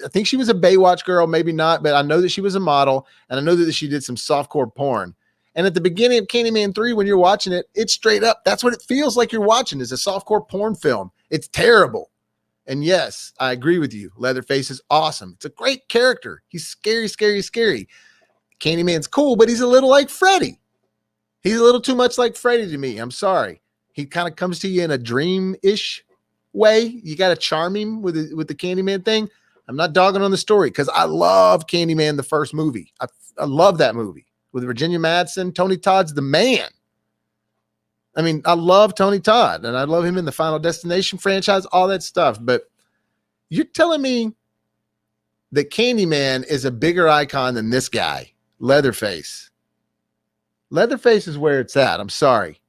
I think she was a Baywatch girl, maybe not, but I know that she was a model, and I know that she did some softcore porn. And at the beginning of Candyman 3, when you're watching it, it's straight up. That's what it feels like you're watching, is a softcore porn film. It's terrible. And yes, I agree with you. Leatherface is awesome. It's a great character. He's scary, scary, scary. Candyman's cool, but he's a little like Freddy. He's a little too much like Freddy to me. I'm sorry. He kind of comes to you in a dream-ish way. You got to charm him with the Candyman thing. I'm not dogging on the story because I love Candyman, the first movie. I love that movie with Virginia Madsen. Tony Todd's the man. I mean, I love Tony Todd, and I love him in the Final Destination franchise, all that stuff. But you're telling me that Candyman is a bigger icon than this guy, Leatherface. Leatherface is where it's at. I'm sorry.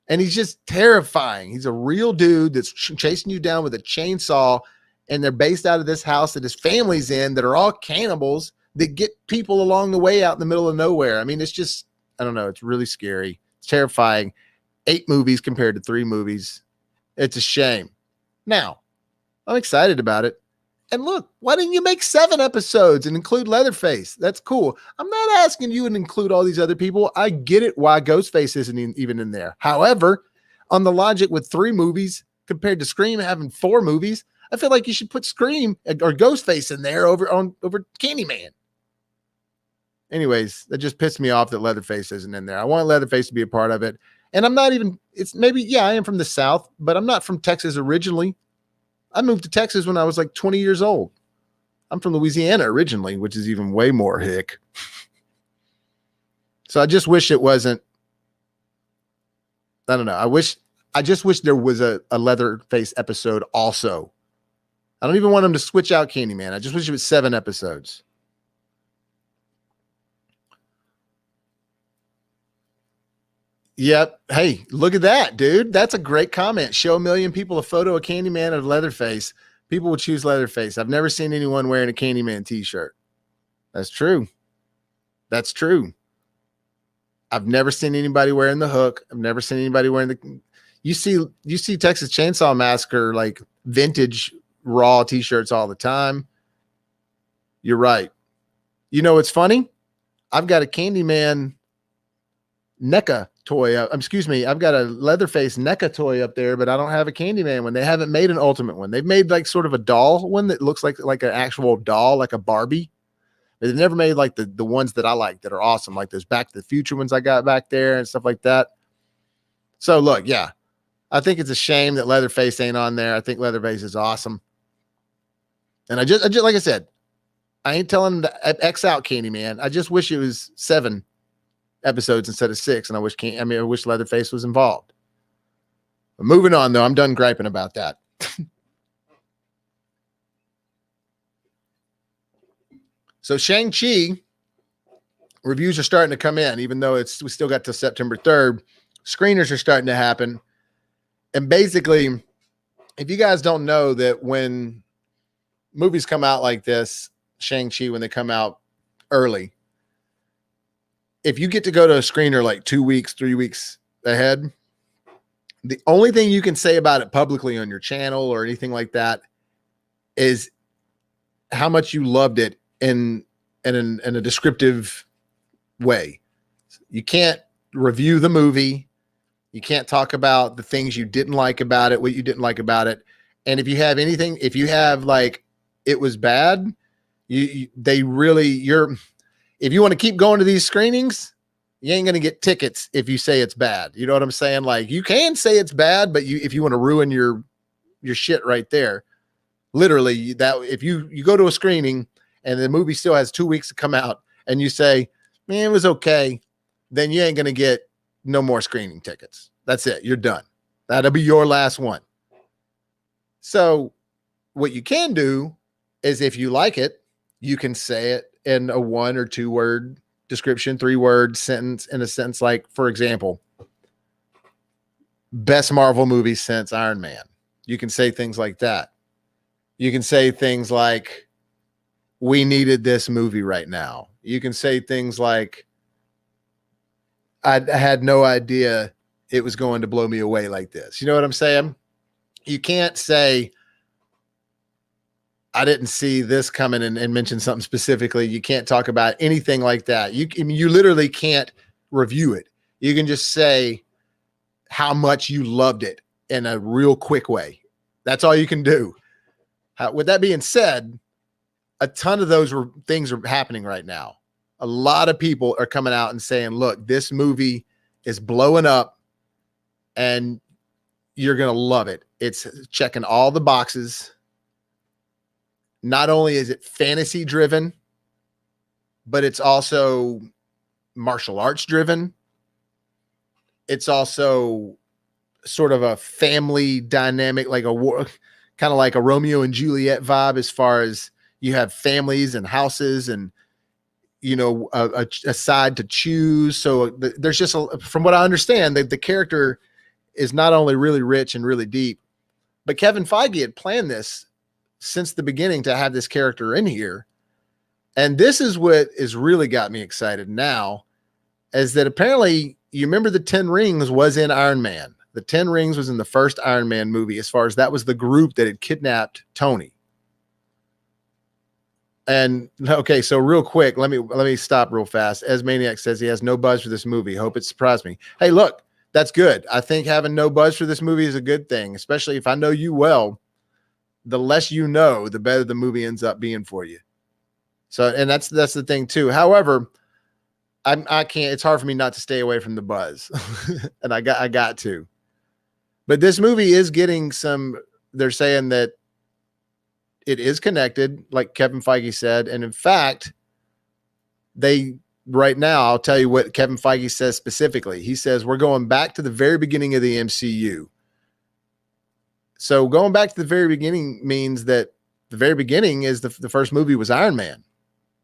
And he's just terrifying. He's a real dude that's chasing you down with a chainsaw, and they're based out of this house that his family's in that are all cannibals that get people along the way out in the middle of nowhere. I mean, it's just, I don't know. It's really scary. It's terrifying. 8 movies compared to 3 movies. It's a shame. Now, I'm excited about it. And look, why didn't you make 7 episodes and include Leatherface? That's cool. I'm not asking you to include all these other people. I get it why Ghostface isn't even in there. However, on the logic with 3 movies compared to Scream having 4 movies, I feel like you should put Scream or Ghostface in there over Candyman. Anyways, that just pissed me off that Leatherface isn't in there. I want Leatherface to be a part of it. And I'm not even, it's maybe, yeah, I am from the South, but I'm not from Texas originally. I moved to Texas when I was like 20 years old. I'm from Louisiana originally, which is even way more hick. So I just wish it wasn't, I don't know. I just wish there was a Leatherface episode also. I don't even want them to switch out Candyman. I just wish it was 7 episodes. Yep. Hey, look at that, dude. That's a great comment. Show a million people a photo of Candyman or Leatherface. People will choose Leatherface. I've never seen anyone wearing a Candyman t-shirt. That's true. That's true. I've never seen anybody wearing the hook. I've never seen anybody wearing the, you see Texas Chainsaw Massacre, like vintage raw t-shirts all the time. You're right. You know, what's funny. I've got a Candyman NECA toy up. I've got a Leatherface NECA toy up there, but I don't have a Candyman one. They haven't made an ultimate one. They've made like sort of a doll one that looks like an actual doll, like a Barbie. They've never made like the ones that I like that are awesome, like those Back to the Future ones I got back there and stuff like that. So look, yeah, I think it's a shame that Leatherface ain't on there. I think Leatherface is awesome. And I just like I said, I ain't telling them to X out Candyman. I just wish it was 7 episodes instead of 6, and I wish Leatherface was involved. But moving on, though, I'm done griping about that. So Shang Chi reviews are starting to come in, even though we still got till September 3rd. Screeners are starting to happen, and basically, if you guys don't know that when movies come out like this, Shang Chi, when they come out early, if you get to go to a screener like 2 weeks, 3 weeks ahead, the only thing you can say about it publicly on your channel or anything like that is how much you loved it in a descriptive way. You can't review the movie. You can't talk about the things you didn't like about it, what you didn't like about it. And if you have like, it was bad, if you want to keep going to these screenings, you ain't going to get tickets if you say it's bad. You know what I'm saying? Like, you can say it's bad, but if you want to ruin your shit right there, literally, that if you go to a screening and the movie still has 2 weeks to come out and you say, man, it was okay, then you ain't going to get no more screening tickets. That's it. You're done. That'll be your last one. So what you can do is, if you like it, you can say it in a 1 or 2 word description, 3-word sentence, in a sentence. Like, for example, best Marvel movie since Iron Man. You can say things like that. You can say things like, we needed this movie right now. You can say things like, I had no idea it was going to blow me away like this. You know what I'm saying? You can't say, I didn't see this coming, and mention something specifically. You can't talk about anything like that. You literally can't review it. You can just say how much you loved it in a real quick way. That's all you can do. With that being said, a ton of those things are happening right now. A lot of people are coming out and saying, look, this movie is blowing up and you're going to love it. It's checking all the boxes. Not only is it fantasy driven, but it's also martial arts driven. It's also sort of a family dynamic, like kind of like a Romeo and Juliet vibe, as far as you have families and houses and, you know, a side to choose. So there's just, from what I understand, the character is not only really rich and really deep, but Kevin Feige had planned this since the beginning to have this character in here. And this is what has really got me excited now, is that apparently, you remember the 10 Rings was in Iron Man. The 10 Rings was in the first Iron Man movie, as far as that was the group that had kidnapped Tony. And okay, so real quick, let me stop real fast. As Maniac says, he has no buzz for this movie. Hope it surprised me. Hey, look, that's good. I think having no buzz for this movie is a good thing, especially if I know you well. The less you know, the better the movie ends up being for you. So, and that's the thing too. However, I can't, it's hard for me not to stay away from the buzz. And I got to. But this movie is getting some, they're saying that it is connected, like Kevin Feige said. And in fact, right now, I'll tell you what Kevin Feige says specifically. He says, we're going back to the very beginning of the MCU. So going back to the very beginning means that the very beginning is the first movie was Iron Man.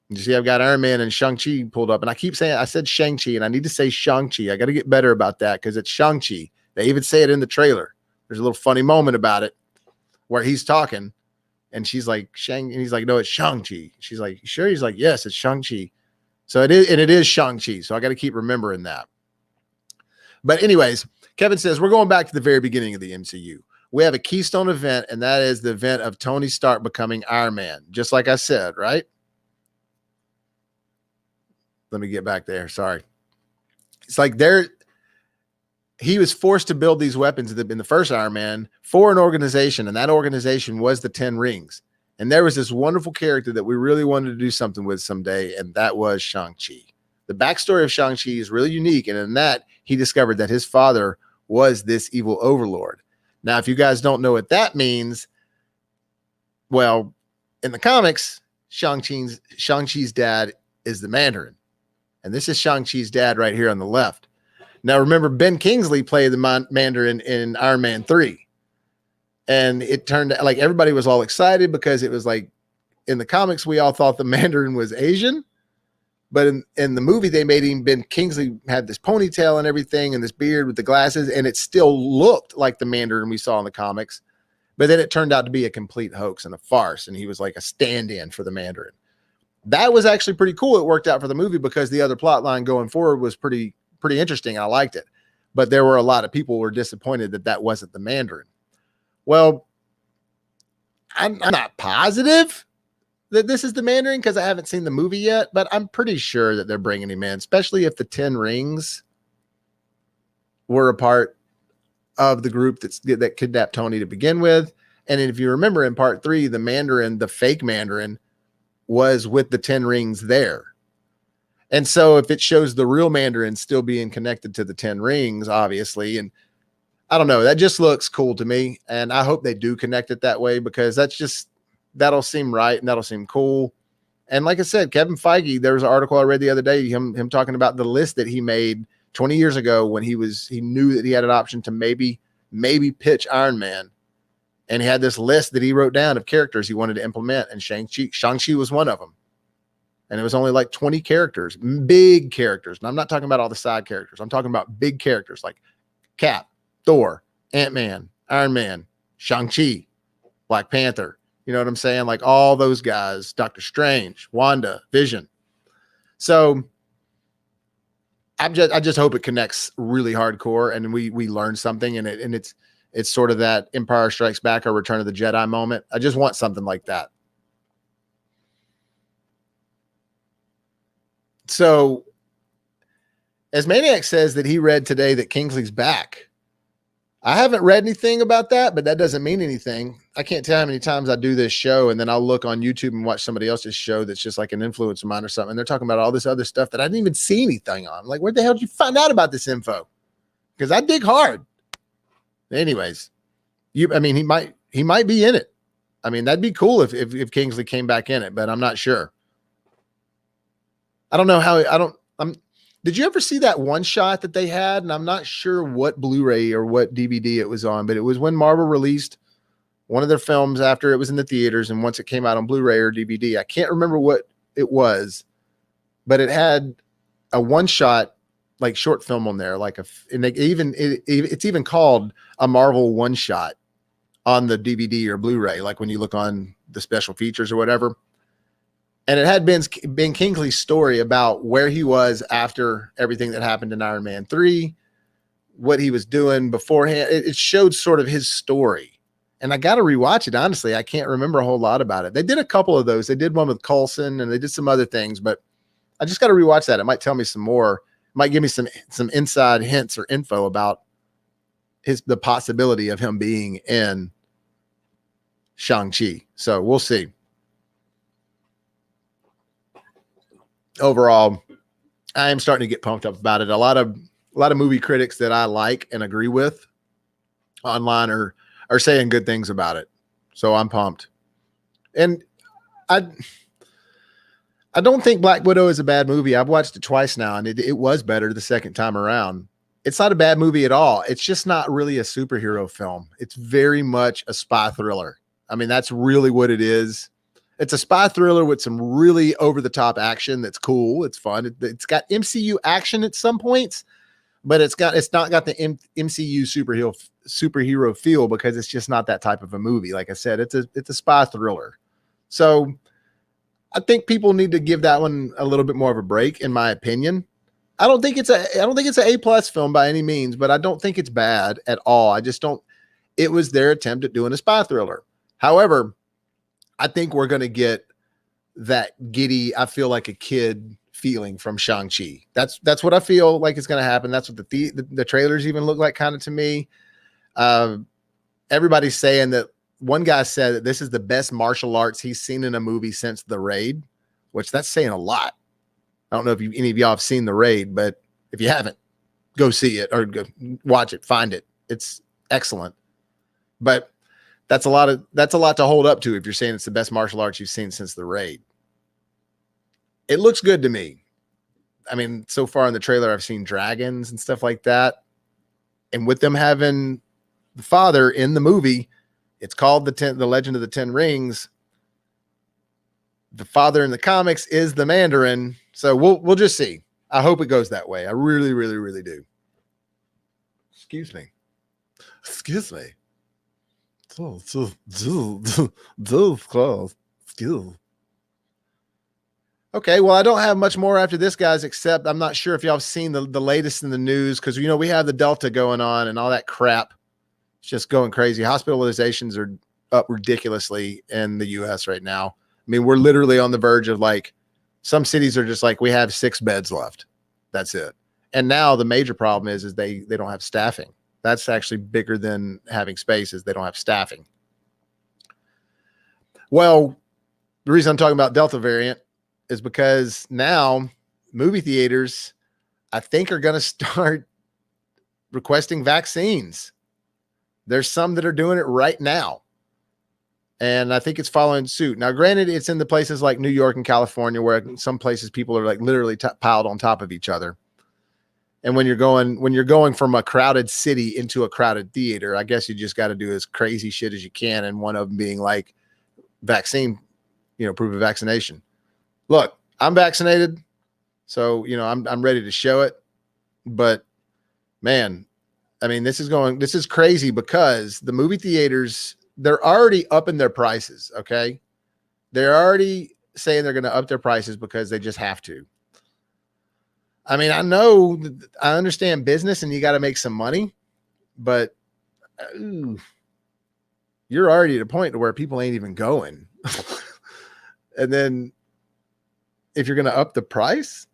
You see, I've got Iron Man and Shang Chi pulled up, and I keep saying, I said Shang Chi, and I need to say Shang Chi. I got to get better about that, because it's Shang Chi. They even say it in the trailer. There's a little funny moment about it where he's talking, and she's like, Shang, and he's like, no, it's Shang Chi. She's like, sure? He's like, yes, it's Shang Chi. So it is, and it is Shang Chi. So I got to keep remembering that. But anyways, Kevin says, we're going back to the very beginning of the MCU. We have a keystone event, and that is the event of Tony Stark becoming Iron Man, just like I said, right? Let me get back there. Sorry. It's like he was forced to build these weapons in the first Iron Man for an organization, and that organization was the 10 Rings. And there was this wonderful character that we really wanted to do something with someday, and that was Shang-Chi. The backstory of Shang-Chi is really unique, and in that, he discovered that his father was this evil overlord. Now, if you guys don't know what that means, well, in the comics, Shang-Chi's dad is the Mandarin. And this is Shang-Chi's dad right here on the left. Now, remember, Ben Kingsley played the Mandarin in Iron Man 3. And it turned out like everybody was all excited, because it was like, in the comics, we all thought the Mandarin was Asian. But in the movie, they made him, Ben Kingsley had this ponytail and everything, and this beard with the glasses, and it still looked like the Mandarin we saw in the comics. But then it turned out to be a complete hoax and a farce, and he was like a stand-in for the Mandarin. That was actually pretty cool. It worked out for the movie, because the other plot line going forward was pretty interesting. I liked it. But there were a lot of people who were disappointed that that wasn't the Mandarin. Well, I'm not positive that this is the Mandarin, because I haven't seen the movie yet, but I'm pretty sure that they're bringing him in, especially if the 10 Rings were a part of the group that kidnapped Tony to begin with. And if you remember in part 3, the Mandarin, the fake Mandarin, was with the 10 Rings there. And so if it shows the real Mandarin still being connected to the 10 Rings, obviously, and I don't know, that just looks cool to me. And I hope they do connect it that way, because that'll seem right and that'll seem cool. And like I said, Kevin Feige, there was an article I read the other day, him talking about the list that he made 20 years ago when he knew that he had an option to maybe pitch Iron Man. And he had this list that he wrote down of characters he wanted to implement, and Shang-Chi was one of them. and it was only like 20 characters, big characters. And I'm not talking about all the side characters. I'm talking about big characters like Cap, Thor, Ant-Man, Iron Man, Shang Chi, Black Panther. You know what I'm saying? Like all those guys, Doctor Strange, Wanda, Vision. So I just hope it connects really hardcore and we learn something and it's sort of that Empire Strikes Back or Return of the Jedi moment. I just want something like that. So as Maniac says that he read today that Kingsley's back. I haven't read anything about that, but that doesn't mean anything. I can't tell how many times I do this show and then I'll look on YouTube and watch somebody else's show that's just like an influence of mine or something. And they're talking about all this other stuff that I didn't even see anything on. I'm like, where the hell did you find out about this info? Because I dig hard. Anyways, I mean, he might be in it. I mean, that'd be cool if Kingsley came back in it, but I'm not sure. I don't know how did you ever see that one shot that they had? And I'm not sure what Blu-ray or what DVD it was on, but it was when Marvel released one of their films after it was in the theaters. And once it came out on Blu-ray or DVD, I can't remember what it was, but it had a one shot, like short film on there. It's even called a Marvel one shot on the DVD or Blu-ray. Like when you look on the special features or whatever. And it had Ben Kingsley's story about where he was after everything that happened in Iron Man 3, what he was doing beforehand. It showed sort of his story. And I got to rewatch it. Honestly, I can't remember a whole lot about it. They did a couple of those. They did one with Coulson and they did some other things, but I just got to rewatch that. It might tell me some more. It might give me some inside hints or info about the possibility of him being in Shang-Chi. So we'll see. Overall, I am starting to get pumped up about it. A lot of movie critics that I like and agree with online are saying good things about it. So I'm pumped. And I don't think Black Widow is a bad movie. I've watched it twice now and it was better the second time around. It's not a bad movie at all. It's just not really a superhero film. It's very much a spy thriller. I mean, that's really what it is. It's a spy thriller with some really over-the-top action that's cool. It's fun. It's got MCU action at some points, but it's not got the MCU superhero feel because it's just not that type of a movie. Like I said, it's a spy thriller. So I think people need to give that one a little bit more of a break, in my opinion. I don't think it's an A+ film by any means, but I don't think it's bad at all. I just don't. It was their attempt at doing a spy thriller. However, I think we're going to get that giddy, I feel like a kid feeling from Shang-Chi. That's what I feel like is going to happen. That's what the trailers even look like kind of to me. Everybody's saying that one guy said that this is the best martial arts he's seen in a movie since The Raid, which that's saying a lot. I don't know if any of y'all have seen The Raid, but if you haven't, go see it or go watch it, find it. It's excellent. But that's a lot to hold up to if you're saying it's the best martial arts you've seen since The Raid. It looks good to me. I mean, so far in the trailer, I've seen dragons and stuff like that. And with them having the father in the movie, it's called the Legend of the Ten Rings. The father in the comics is the Mandarin. So we'll just see. I hope it goes that way. I really, really, really do. Excuse me. Okay, well, I don't have much more after this, guys, except I'm not sure if y'all have seen the latest in the news because, you know, we have the Delta going on and all that crap. It's just going crazy. Hospitalizations are up ridiculously in the U.S. right now. I mean, we're literally on the verge of like some cities are just like we have 6 beds left. That's it. And now the major problem is they don't have staffing. That's actually bigger than having spaces. They don't have staffing. Well, the reason I'm talking about Delta variant is because now movie theaters, I think, are going to start requesting vaccines. There's some that are doing it right now. And I think it's following suit. Now, granted, it's in the places like New York and California where some places people are like literally piled on top of each other. And when you're going from a crowded city into a crowded theater, I guess you just got to do as crazy shit as you can. And one of them being like vaccine, proof of vaccination. Look, I'm vaccinated, so I'm ready to show it. But man, I mean, this is crazy because the movie theaters, they're already upping their prices. Okay, they're already saying they're going to up their prices because they just have to. I mean, I understand business and you got to make some money, but you're already at a point to where people ain't even going. And then if you're going to up the price,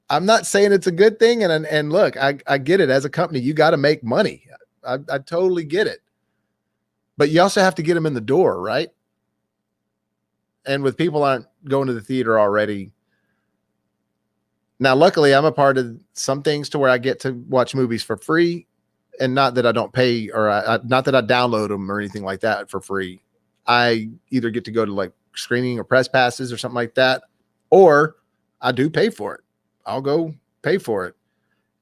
I'm not saying it's a good thing. And look, I get it. As a company, you got to make money. I totally get it. But you also have to get them in the door, right? And with people aren't going to the theater already. Now, luckily, I'm a part of some things to where I get to watch movies for free. And not that I don't pay or not that I download them or anything like that for free. I either get to go to like screening or press passes or something like that, or I do pay for it. I'll go pay for it.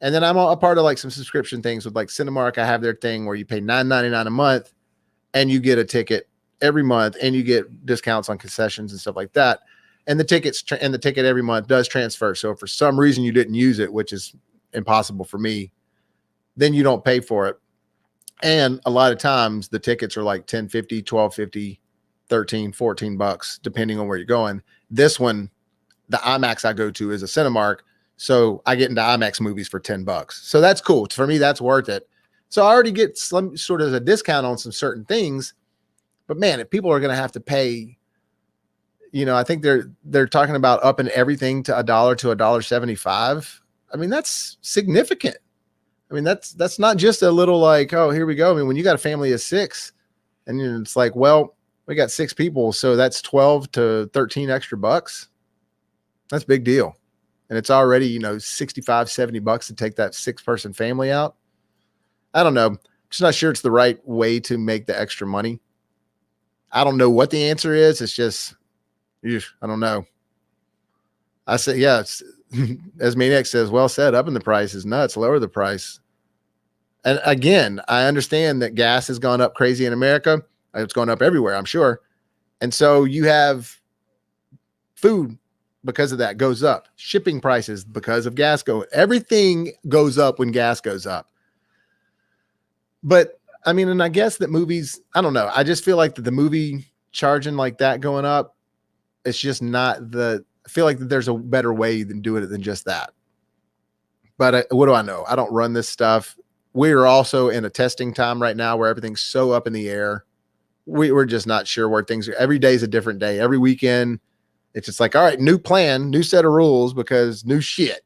And then I'm a part of like some subscription things with like Cinemark. I have their thing where you pay $9.99 a month and you get a ticket every month and you get discounts on concessions and stuff like that. And the ticket every month does transfer. So if for some reason you didn't use it, which is impossible for me, then you don't pay for it. And a lot of times the tickets are like $10.50, $12.50, $13, $14, depending on where you're going. This one, the IMAX I go to is a Cinemark. So I get into IMAX movies for $10. So that's cool. For me, that's worth it. So I already get some sort of a discount on some certain things. But man, if people are going to have to pay, I think they're talking about upping everything to $1 to $1.75. I mean, that's significant. I mean, that's not just a little like, oh, here we go. I mean, when you got a family of 6 and it's like, well, we got 6 people. So that's 12 to 13 extra bucks. That's a big deal. And it's already, $65, $70 to take that 6-person family out. I don't know. I'm just not sure it's the right way to make the extra money. I don't know what the answer is. It's just, I don't know. I say, yeah, as Maniac says, well said, upping the price is nuts, lower the price. And again, I understand that gas has gone up crazy in America. It's gone up everywhere, I'm sure. And so you have food because of that goes up. Shipping prices because of gas everything goes up when gas goes up. But I mean, and I guess that movies, I don't know. I just feel like the movie charging like that going up, it's just not I feel like that there's a better way than doing it than just that. But what do I know? I don't run this stuff. We are also in a testing time right now where everything's so up in the air. We're just not sure where things are. Every day is a different day. Every weekend, it's just like, all right, new plan, new set of rules because new shit.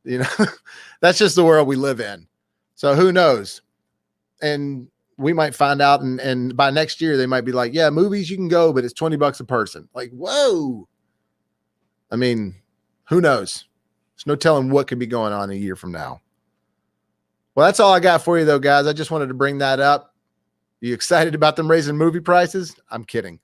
That's just the world we live in. So who knows? And we might find out, and by next year, they might be like, yeah, movies, you can go, but it's $20 a person. Like, whoa. I mean, who knows? There's no telling what could be going on a year from now. Well, that's all I got for you, though, guys. I just wanted to bring that up. You excited about them raising movie prices? I'm kidding.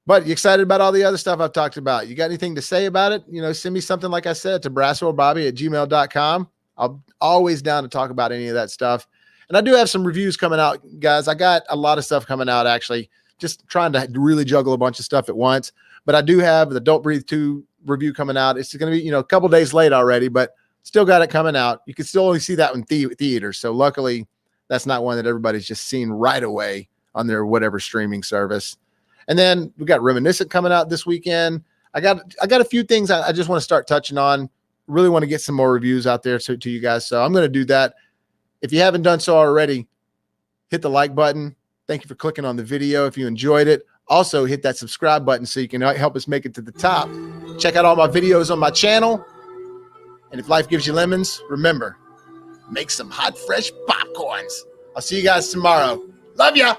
But you excited about all the other stuff I've talked about? You got anything to say about it? Send me something, like I said, to BrassReelBobby@gmail.com. I'm always down to talk about any of that stuff. And I do have some reviews coming out, guys. I got a lot of stuff coming out, actually, just trying to really juggle a bunch of stuff at once. But I do have the Don't Breathe 2 review coming out. It's going to be, a couple days late already, but still got it coming out. You can still only see that in theaters. So luckily, that's not one that everybody's just seen right away on their whatever streaming service. And then we got Reminiscent coming out this weekend. I got a few things I just want to start touching on. Really want to get some more reviews out there to you guys. So I'm going to do that. If you haven't done so already, hit the like button. Thank you for clicking on the video if you enjoyed it. Also, hit that subscribe button so you can help us make it to the top. Check out all my videos on my channel. And if life gives you lemons, remember, make some hot, fresh popcorns. I'll see you guys tomorrow. Love ya.